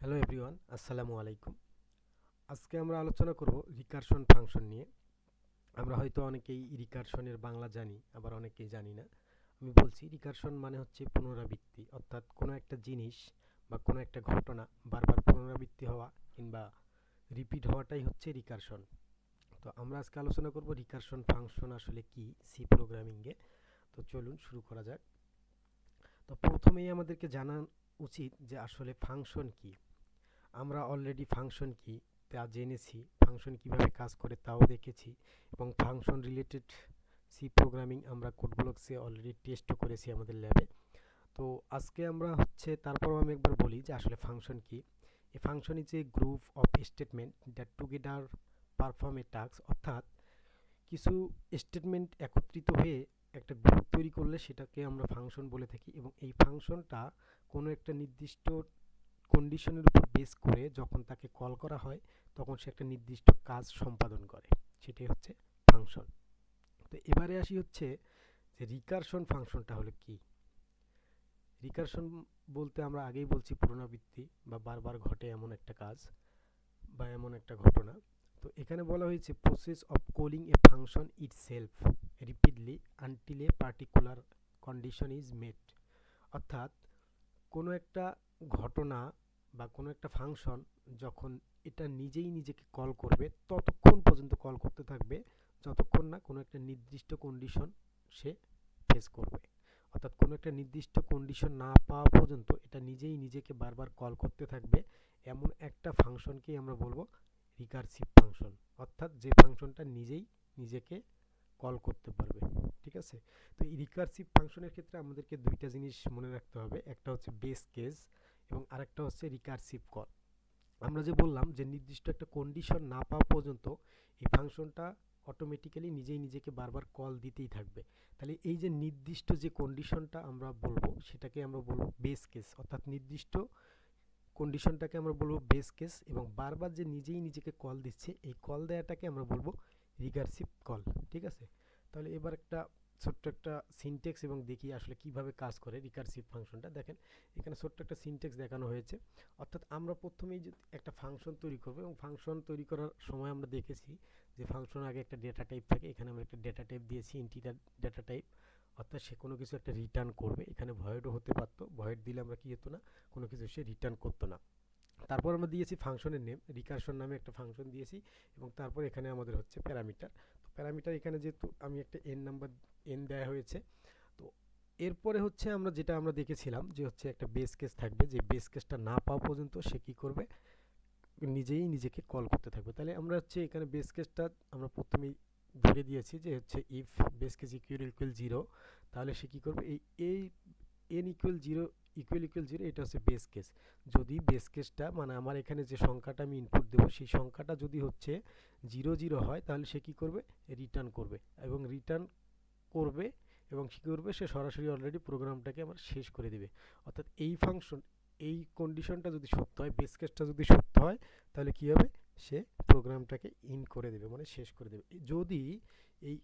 Hello everyone, আসসালামু আলাইকুম। আজকে আমরা আলোচনা করব রিকারশন ফাংশন নিয়ে। আমরা হয়তো অনেকেই রিকারশনের বাংলা জানি, আবার অনেকেই জানি না। আমি বলছি রিকারশন মানে হচ্ছে পুনরাবৃত্তি, অর্থাৎ কোনো একটা জিনিস বা কোনো একটা ঘটনা বারবার পুনরাবৃত্তি হওয়া কিংবা রিপিট হওয়াটাই হচ্ছে রিকারশন। তো আমরা আজকে আলোচনা করব রিকারশন ফাংশন আসলে কি সি প্রোগ্রামিংয়ে। তো চলুন শুরু করা যাক। তো প্রথমেই আমাদেরকে জানা উচিত যে আসলে ফাংশন কি। আমরা অলরেডি ফাংশন কি তা জেনেছি, ফাংশন কিভাবে কাজ করে তাও দেখেছি, এবং ফাংশন রিলেটেড সি প্রোগ্রামিং আমরা কোড ব্লকসে অলরেডি টেস্টও করেছি আমাদের ল্যাবে। তো আজকে আমরা তারপরও আমি একবার বলি যে আসলে ফাংশন কি। A function is a group of statement that together perform a task, অর্থাৎ কিছু স্টেটমেন্ট একত্রিত হয়ে একটা গ্রুপ তৈরি করলে সেটাকে আমরা ফাংশন বলে থাকি, এবং এই ফাংশনটা কোনো একটা নির্দিষ্ট কন্ডিশনের উপর বেস করে যখন তাকে কল করা হয় তখন সে একটা নির্দিষ্ট কাজ সম্পাদন করে, সেটাই হচ্ছে ফাংশন। তো এবারে আসি যে রিকারশন ফাংশনটা হলো কি। রিকারশন বলতে আমরা আগেই বলছি পুনরাবৃত্তি বা বারবার ঘটে এমন একটা কাজ বা এমন একটা ঘটনা। তো এখানে বলা হয়েছে process of calling a function itself repeatedly until a particular condition is met, অর্থাৎ কোনো একটা ঘটনা বা কোনো একটা ফাংশন যখন এটা নিজেই নিজেকে কল করবে ততক্ষণ পর্যন্ত কল করতে থাকবে যতক্ষণ না কোনো একটা নির্দিষ্ট কন্ডিশন সে ফেস করবে। অর্থাৎ কোনো একটা নির্দিষ্ট কন্ডিশন না পাওয়া পর্যন্ত এটা নিজেই নিজেকে বারবার কল করতে থাকবে, এমন একটা ফাংশনকেই আমরা বলবো রিকারসিভ ফাংশন, অর্থাৎ যে ফাংশনটা নিজেই নিজেকে কল করতে পারবে। ঠিক আছে। তো এই রিকারসিভ ফাংশনের ক্ষেত্রে আমাদেরকে দুইটা জিনিস মনে রাখতে হবে, একটা হচ্ছে বেস কেস এবং আরেকটা হচ্ছে রিকারসিভ কল। আমরা যে বললাম যে নির্দিষ্ট একটা কন্ডিশন না পাওয়া পর্যন্ত এই ফাংশনটা অটোমেটিক্যালি নিজেই নিজেকে বারবার কল দিতেই থাকবে। তাহলে এই যে নির্দিষ্ট যে কন্ডিশনটা আমরা বলবো সেটাকে আমরা বলবো বেস কেস, অর্থাৎ নির্দিষ্ট কন্ডিশনটাকে আমরা বলবো বেস কেস, এবং বারবার যে নিজেই নিজেকে কল দিচ্ছে এই কল দেওয়াটাকে আমরা বলবো রিকারসিভ কল। ঠিক আছে। তাহলে এবার একটা ছোট্ট একটা সিনট্যাক্স এবং দেখি আসলে কিভাবে কাজ করে রিকারসিভ ফাংশনটা। দেখেন এখানে ছোট্ট একটা সিনট্যাক্স দেখানো হয়েছে, অর্থাৎ আমরা প্রথমেই যে একটা ফাংশন তৈরি করব, এবং ফাংশন তৈরি করার সময় আমরা দেখেছি যে ফাংশন আগে একটা ডেটা টাইপ থাকে। এখানে আমরা একটা ডেটা টাইপ দিয়েছি ইন্টিজার ডেটা টাইপ, অর্থাৎ সে কোনো কিছু একটা রিটার্ন করবে। এখানে ভয়েডও হতে পারতো, ভয়েড দিলে আমরা কি হতো না, কোনো কিছু সে রিটার্ন করতো না। তারপর আমরা দিয়েছি ফাংশনের নেম, রিকারশন নামে একটা ফাংশন দিয়েছি, এবং তারপর এখানে আমাদের হচ্ছে প্যারামিটার। তো প্যারামিটার এখানে যেহেতু আমি একটা এন দেওয়া হয়েছে। তো এরপরে আমরা যেটা আমরা দেখেছিলাম যে একটা বেস কেস থাকবে, যে বেস কেসটা না পাওয়া পর্যন্ত সে কি করবে, নিজেই নিজেকে কল করতে থাকবে। তাহলে আমরা এখানে বেস কেসটা আমরা প্রথমেই ধরে দিয়েছি যে ইফ বেস কেস ইকুয়াল 0, তাহলে সে কি করবে, এই এন ইকুয়াল 0 ইকুয়াল 0 এটা হচ্ছে বেস কেস। যদি বেস কেসটা মানে আমার এখানে যে সংখ্যাটা আমি ইনপুট দেবো সেই সংখ্যাটা যদি 0 হয় তাহলে সে কি করবে, রিটার্ন করবে, এবং রিটার্ন করবে এবং কি করবে, সে সরাসরি অলরেডি প্রোগ্রামটাকে আমার শেষ করে দিবে। অর্থাৎ এই ফাংশন এই কন্ডিশনটা যদি সত্য হয়, বেস কেসটা যদি সত্য হয়, তাহলে কি হবে, সে প্রোগ্রামটাকে ইন করে দেবে, মানে শেষ করে দেবে। যদি এই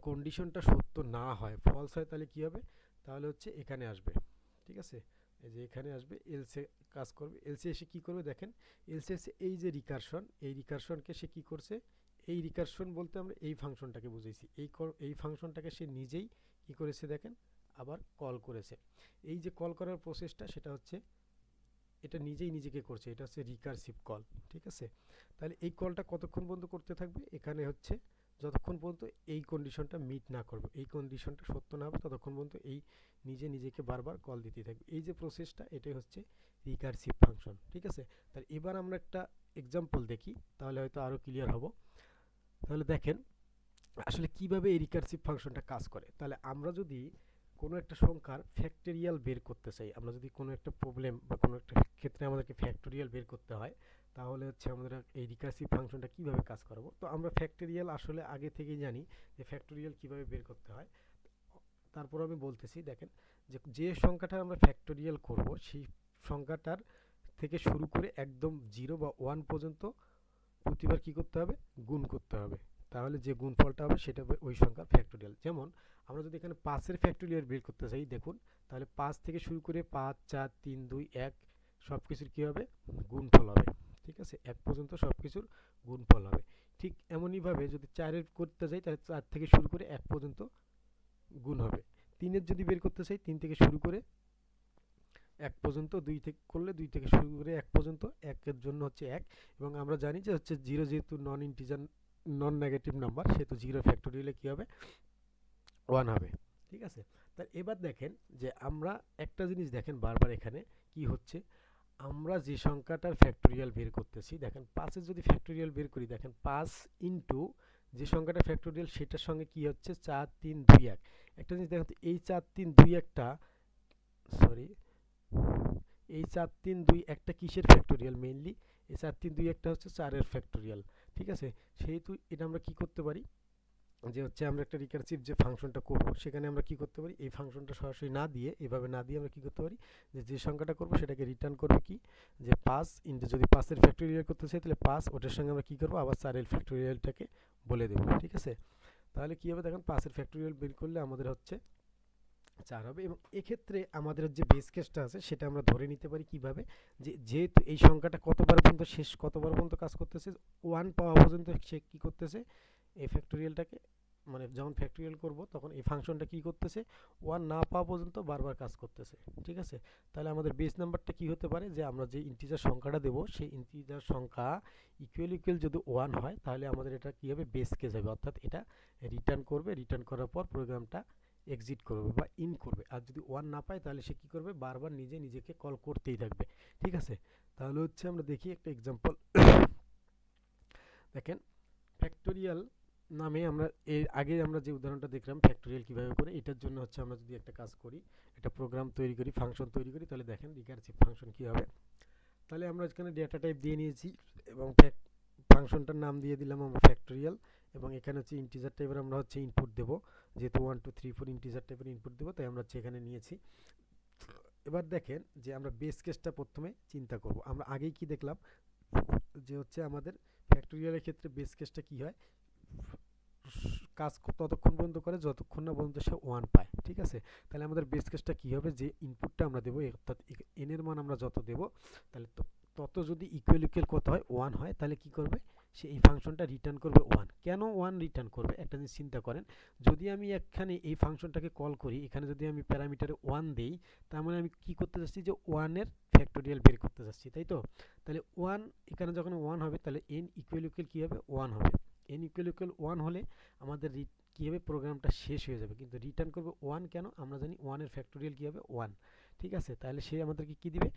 কন্ডিশনটা সত্য না হয়, ফলস হয়, তাহলে কি হবে, তাহলে এখানে আসবে। ঠিক আছে। এই যে এখানে আসবে, এলসে কাজ করবে। এলসে এসে কি করবে, দেখেন এলসে এসে এই যে রিকারশন, এই রিকারশনকে সে কি করছে, এই রিকারশন বলতে আমরা এই ফাংশনটাকে বুঝাইছি, এই ফাংশনটাকে সে নিজেই কি করেছে দেখেন, আবার কল করেছে। এই যে কল করার প্রসেসটা সেটা এটা নিজেই নিজেকে করছে, এটা হচ্ছে রিকারসিভ কল। ঠিক আছে। তাহলে এই কলটা কতক্ষণ পর্যন্ত করতে থাকবে, এখানে যতক্ষণ পর্যন্ত এই কন্ডিশনটা মিট না করবে, এই কন্ডিশনটা সত্য না হবে, ততক্ষণ পর্যন্ত এই নিজে নিজেকে বারবার কল দিতে থাকবে। এই যে প্রসেসটা এটাই হচ্ছে রিকারসিভ ফাংশন। ঠিক আছে। তাহলে এবার আমরা একটা এক্সাম্পল দেখি, তাহলে হয়তো আরও ক্লিয়ার হব। তাহলে দেখেন আসলে কিভাবে এই রিকারসিভ ফাংশনটা কাজ করে। তাহলে আমরা যদি কোনো একটা সংখ্যার ফ্যাক্টোরিয়াল বের করতে চাই, আমরা যদি কোনো একটা প্রবলেম বা কোনো একটা ক্ষেত্রে আমাদেরকে ফ্যাক্টোরিয়াল বের করতে হয়, তাহলে আমরা এই রিকারসিভ ফাংশনটা কিভাবে কাজ করব। তো আমরা ফ্যাক্টোরিয়াল আসলে আগে থেকেই জানি যে ফ্যাক্টোরিয়াল কিভাবে বের করতে হয়। তারপর আমি বলতেছি, দেখেন যে সংখ্যাটা আমরা ফ্যাক্টোরিয়াল করব সেই সংখ্যাটার থেকে শুরু করে একদম 0 বা 1 পর্যন্ত প্রতিবার কি করতে হবে, গুণ করতে হবে। তাহলে যে গুণফলটা হবে সেটা হবে ওই সংখ্যার ফ্যাক্টোরিয়াল। যেমন আমরা যদি এখানে 5 এর ফ্যাক্টোরিয়াল বের করতে চাই, দেখুন তাহলে 5 থেকে শুরু করে 5 4 3 2 1 সব কিছুর কী হবে, গুণফল হবে। ঠিক আছে, 1 পর্যন্ত সব কিছুর গুণফল হবে। ঠিক এমনইভাবে যদি 4-এর করতে যাই তাহলে 4 থেকে শুরু করে 1 পর্যন্ত গুণ হবে। 3-এর যদি বের করতে চাই 3 থেকে শুরু করে 1 পর্যন্ত, 2 থেকে করলে 2 থেকে শুরু করে 1 পর্যন্ত, 1-এর জন্য হচ্ছে 1, এবং আমরা জানি যে হচ্ছে 0 যেহেতু নন ইন্টিজার, নন নেগেটিভ নাম্বার, সেহেতু 0 ফ্যাক্টোরিয়ালে কী হবে, 1 হবে। ঠিক আছে, তার এবার দেখেন যে আমরা একটা জিনিস দেখেন বারবার এখানে কি হচ্ছে, আমরা যে সংখ্যাটার ফ্যাক্টোরিয়াল বের করতেছি, দেখেন 5-এর যদি ফ্যাক্টোরিয়াল বের করি, দেখেন 5 ইন্টু যে সংখ্যাটা ফ্যাক্টোরিয়াল সেটার সঙ্গে কি হচ্ছে 4 3 2 1। একটা জিনিস দেখেন তো, এই 4 3 2 1টা, সরি, এই 4 3 2 1টা কিসের ফ্যাক্টোরিয়াল, মেইনলি এই 4 3 2 1টা হচ্ছে 4-এর ফ্যাক্টোরিয়াল। ঠিক আছে, সেহেতু এটা আমরা কি করতে পারি, যে হচ্ছে আমরা একটা রিকারসিভ যে ফাংশনটা করব সেখানে আমরা কি করতে পারি, এই ফাংশনটা সরাসরি না দিয়ে, এভাবে না দিয়ে আমরা কি করতে পারি, যে সংখ্যাটা করব সেটাকে রিটার্ন করবে কি, যে 5 ইন্টু, যদি 5-এর ফ্যাক্টোরিয়াল করতে চাই তাহলে 5, ওটার সঙ্গে আমরা কি করব, আবার 4-এর ফ্যাক্টোরিয়ালটাকে বলে দেব। ঠিক আছে, তাহলে কি হবে, দেখেন 5-এর ফ্যাক্টোরিয়াল বের করলে আমাদের হচ্ছে 4 হবে। এবং এক্ষেত্রে আমাদের যে বেস কেসটা আছে সেটা আমরা ধরে নিতে পারি কিভাবে, যে যেহেতু এই সংখ্যাটা কতবার পর্যন্ত শেষ, কতবার পর্যন্ত কাজ করতেছে, 1 পাওয়া পর্যন্ত সে কি করতেছে, এই ফ্যাক্টোরিয়ালটাকে, মানে যখন ফ্যাক্টোরিয়াল করব তখন এই ফাংশনটা কি করতেছে, 1 না পাওয়া পর্যন্ত বারবার কাজ করতেছে। ঠিক আছে, তাহলে আমাদের বেস নাম্বারটা কি হতে পারে, যে আমরা যে ইন্টিজার সংখ্যাটা দেব সেই ইন্টিজার সংখ্যা ইকুয়াল যদি 1 হয় তাহলে আমাদের এটা কি হবে, বেস কেস হবে, অর্থাৎ এটা রিটার্ন করবে, রিটার্ন করার পর প্রোগ্রামটা এক্সিট করবে বা ইন করবে। আর যদি 1 না পায় তাহলে সে কি করবে, বারবার নিজেকে কল করতেই থাকবে। ঠিক আছে, তাহলে হচ্ছে আমরা দেখি একটা এক্সাম্পল। দেখেন ফ্যাক্টোরিয়াল নামে আমরা এর আগে আমরা যে উদাহরণটা দেখলাম ফ্যাক্টোরিয়াল কিভাবে করে, এটার জন্য হচ্ছে আমরা যদি একটা কাজ করি, একটা প্রোগ্রাম তৈরি করি, ফাংশন তৈরি করি, তাহলে দেখেন রিকারসিভ ফাংশন কি হবে। তাহলে আমরা এখানে ডেটা টাইপ দিয়ে নিয়েছি এবং ফাংশনটার নাম দিয়ে দিলাম আমরা ফ্যাক্টোরিয়াল, এবং এখানে হচ্ছে ইন্টিজার টাইপের আমরা হচ্ছে ইনপুট দেব, যেহেতু 1 2 3 4 ইন্টিজার টাইপের ইনপুট দেব, তাই আমরা হচ্ছে এখানে নিয়েছি। এবার দেখেন যে আমরা বেস কেসটা প্রথমে চিন্তা করব। আমরা আগেই কি দেখলাম, যে হচ্ছে আমাদের ফ্যাক্টোরিয়ালের ক্ষেত্রে বেস কেসটা কি হয়, কাজ ততক্ষণ পর্যন্ত করে যতক্ষণ না পর্যন্ত সে 1 পায়। ঠিক আছে, তাহলে আমাদের বেস কেসটা কি হবে, যে ইনপুটটা আমরা দেবো, অর্থাৎ n এর মান আমরা যত দেব, তাহলে তত যদি ইকুয়াল কত হয়, 1 হয়, তাহলে কি করবে, সে এই ফাংশনটা রিটার্ন করবে 1। কেন 1 রিটার্ন করবে, একটা জিনিস চিন্তা করেন, যদি আমি এখানে এই ফাংশনটাকে কল করি, এখানে যদি আমি প্যারামিটারে 1 দেই, তার মানে আমি কি করতে যাচ্ছি, যে 1 এর ফ্যাক্টোরিয়াল বের করতে যাচ্ছি, তাই তো। তাহলে 1 এখানে যখন 1 হবে তাহলে n ইকুয়াল কি হবে, 1 হবে। n ইকুয়াল 1 হলে আমাদের কি হবে, প্রোগ্রামটা শেষ হয়ে যাবে, কিন্তু রিটার্ন করবে 1। কেন, আমরা জানি 1 এর ফ্যাক্টোরিয়াল কি হবে, 1। ঠিক আছে, তাহলে সে আমাদেরকে কি দিবে,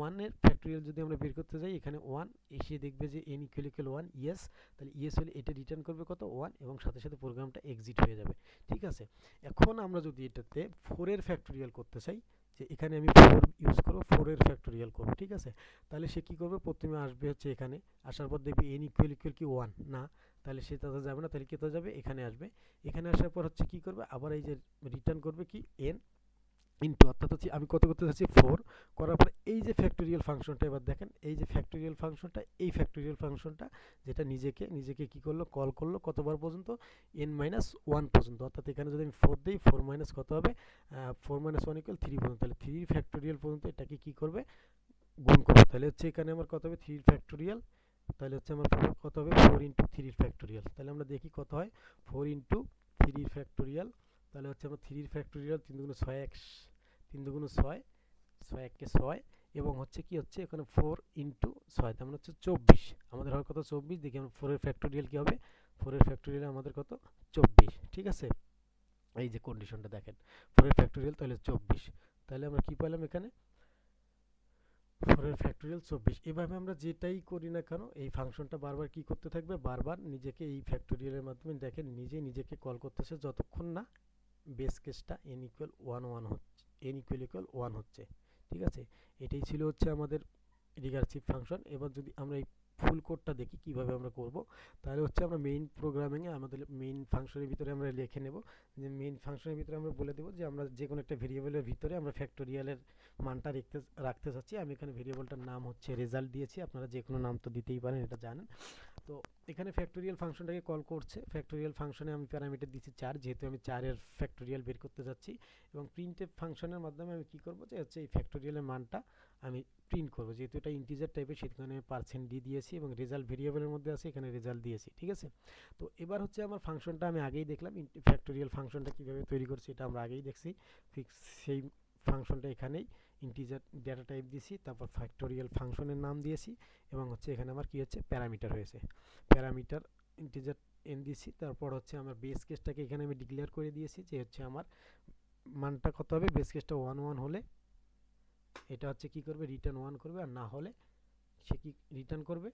1 এর ফ্যাক্টোরিয়াল যদি আমরা বের করতে যাই, এখানে 1 এসে দেখবে যে n ইকুয়াল 1, ইয়েস, তাহলে ইয়েস হলে এটা রিটার্ন করবে কত, 1, এবং সাথে সাথে প্রোগ্রামটা এক্সিট হয়ে যাবে। ঠিক আছে, এখন আমরা যদি এটাতে 4 এর ফ্যাক্টোরিয়াল করতে চাই, যে এখানে আমি 4 ইউজ করব, 4 এর ফ্যাক্টোরিয়াল করব। ঠিক আছে, তাহলে সে কি করবে, প্রথমে আসবে হচ্ছে এখানে, আসার পর দেখবে n ইকুয়াল কি 1 না, তাহলে সে তাতে যাবে না, তাহলে কেটে যাবে, এখানে আসবে, এখানে আসার পর হচ্ছে কি করবে, আবার এই যে রিটার্ন করবে কি n ইনটু, অর্থাৎ হচ্ছে আমি কত করতে চাচ্ছি 4, করার পর এই যে ফ্যাক্টোরিয়াল ফাংশনটা, এবার দেখেন এই যে ফ্যাক্টোরিয়াল ফাংশনটা, এই ফ্যাক্টোরিয়াল ফাংশনটা যেটা নিজেকে কি করলো, কল করলো কতবার পর্যন্ত, n-1 পর্যন্ত, অর্থাৎ এখানে যদি আমি 4 দেই, 4 মাইনাস কত হবে, 4 মাইনাস 1 ইকুয়াল 3 পর্যন্ত, তাহলে 3 ফ্যাক্টোরিয়াল পর্যন্ত এটাকে কি করবে, গুণ করবে। তাহলে হচ্ছে এখানে আমার কত হবে, 3 ফ্যাক্টোরিয়াল, তাহলে হচ্ছে আমার কত হবে, 4 ইন্টু 3 ফ্যাক্টোরিয়াল। তাহলে আমরা দেখি কত হয়, 4 ইন্টু 3 ফ্যাক্টোরিয়াল, তাহলে হচ্ছে আমার 3 ফ্যাক্টোরিয়াল 3 দুগুণ 6, 3 দুগুণ 6, 6 একে 6, এবং হচ্ছে কি হচ্ছে এখানে 4 ইন্টু 6, তার মানে হচ্ছে 24, আমাদের হয় কত, 24। দেখি আমরা 4 এর ফ্যাক্টোরিয়াল কি হবে, 4 এর ফ্যাক্টোরিয়াল আমাদের কত, 24। ঠিক আছে, এই যে কন্ডিশনটা দেখেন, 4 এর ফ্যাক্টোরিয়াল তাহলে 24, তাহলে আমরা কি পেলাম এখানে, 4 এর ফ্যাক্টোরিয়াল 24। এভাবে আমরা যেটাই করি না কেন, এই ফাংশনটা বারবার কি করতে থাকবে, বারবার নিজেকে এই ফ্যাক্টোরিয়ালের মাধ্যমে দেখেন নিজেকে কল করতেছে, যতক্ষণ না বেস কেসটা n ইকুয়াল 1 হচ্ছে, n ইকুয়াল 1 হচ্ছে। ঠিক আছে, এটাই ছিল হচ্ছে আমাদের রিকারসিভ ফাংশন। এবার যদি আমরা এই ফুল কোডটা দেখি কিভাবে আমরা করব, তাহলে হচ্ছে আমরা মেইন প্রোগ্রামিংয়ে আমাদের মেইন ফাংশনের ভিতরে আমরা লিখে নেব, যে মেইন ফাংশনের ভিতরে আমরা বলে দেব যে আমরা যে কোনো একটা ভেরিয়েবলের ভিতরে আমরা ফ্যাক্টোরিয়ালের মানটা রাখতে চাচ্ছি। আমি এখানে ভেরিয়েবলটার নাম হচ্ছে রেজাল্ট দিয়েছি, আপনারা যে কোনো নাম তো দিতেই পারেন, এটা জানেন। তো এখানে ফ্যাক্টোরিয়াল ফাংশনটাকে কল করছে, ফ্যাক্টোরিয়াল ফাংশনে আমি প্যারামিটার দিচ্ছি 4, যেহেতু আমি 4 এর ফ্যাক্টোরিয়াল বের করতে যাচ্ছি, এবং প্রিন্টএফ ফাংশনের মাধ্যমে আমি কি করব, যে হচ্ছে এই ফ্যাক্টোরিয়ালের মানটা আমি প্রিন্ট করব, যেহেতু এটা ইন্টিজার টাইপের সেখানে %d দিয়েছি এবং রেজাল্ট ভেরিয়েবলের মধ্যে আছে, এখানে রেজাল্ট দিয়েছি। ঠিক আছে, তো এবার হচ্ছে আমার ফাংশনটা আমি আগেই দেখলাম, ফ্যাক্টোরিয়াল ফাংশনটা কীভাবে তৈরি করছি এটা আমরা আগেই দেখছি। ফিক্স সেই ফাংশনটা এখানেই ইন্টিজার ডেটা টাইপ দিয়েছি, তারপর ফ্যাক্টোরিয়াল ফাংশনের নাম দিয়েছি এবং হচ্ছে এখানে আমার কি হচ্ছে প্যারামিটার হয়েছে, প্যারামিটার ইন্টিজার এন দিয়েছি। তারপর হচ্ছে আমার বেস কেসটাকে এখানে আমি ডিক্লেয়ার করে দিয়েছি যে হচ্ছে আমার মানটা কত হবে, বেস কেসটা 1 করবে, এটা হচ্ছে কি করবে, রিটার্ন 1 করবে, আর না হলে সে কি রিটার্ন করবে,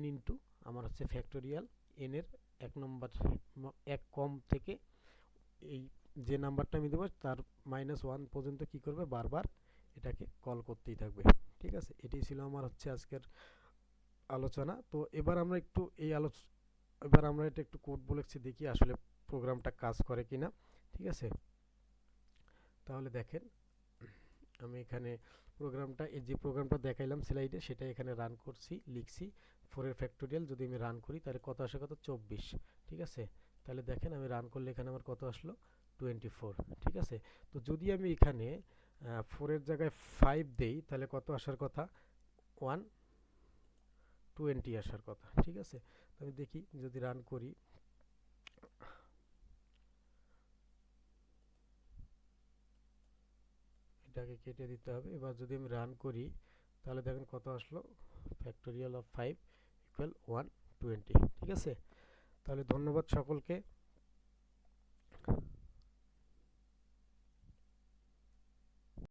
n ইন্টু আমার হচ্ছে ফ্যাক্টোরিয়াল n এর এক কম থেকে এই যে নাম্বারটা আমি দেবো তার -1 পর্যন্ত কি করবে, বারবার এটাকে কল করতেই থাকবে। ঠিক আছে, এটাই ছিল আমার হচ্ছে আজকের আলোচনা। তো এবার আমরা একটু এবার আমরা এটা একটু কোড বলেছি, দেখি আসলে প্রোগ্রামটা কাজ করে কিনা। ঠিক আছে, তাহলে দেখেন আমি এখানে প্রোগ্রামটা, এই যে প্রোগ্রামটা দেখাইলাম স্লাইডে সেটা এখানে রান করছি, লিখছি 4 এর ফ্যাক্টোরিয়াল যদি আমি রান করি তাহলে কত আসে, কত 24। ঠিক আছে, তাহলে দেখেন আমি রান করলে এখানে আমার কত আসলো, 24। ঠিক আছে, তো যদি আমি এখানে 4 এর জায়গায় 5 দেই তাহলে কত আসার কথা, 120 আসার কথা। ঠিক আছে, তো আমি দেখি যদি রান করি, এটাকে কেটে দিতে হবে। এবার যদি আমি রান করি তাহলে দেখেন কত আসলো, ফ্যাক্টোরিয়াল অফ 5 ইকুয়াল 120। ঠিক আছে, তাহলে ধন্যবাদ সকলকে।